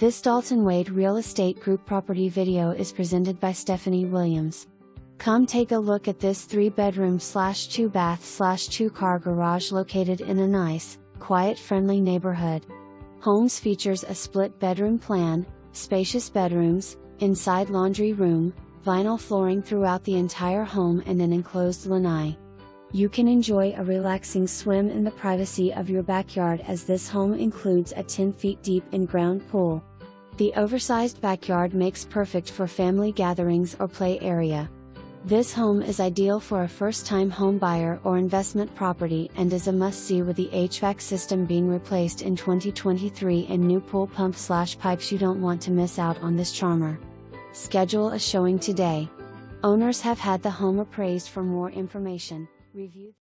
This Dalton Wade Real Estate Group property video is presented by Stephanie Williams. Come take a look at this 3-bedroom/2-bath/2-car garage located in a nice, quiet, friendly neighborhood. Homes features a split bedroom plan, spacious bedrooms, inside laundry room, vinyl flooring throughout the entire home and an enclosed lanai. You can enjoy a relaxing swim in the privacy of your backyard as this home includes a 10 feet deep in-ground pool. The oversized backyard makes perfect for family gatherings or play area. This home is ideal for a first-time home buyer or investment property and is a must-see with the HVAC system being replaced in 2023 and new pool pump/pipes. You don't want to miss out on this charmer. Schedule a showing today. Owners have had the home appraised. For more information, review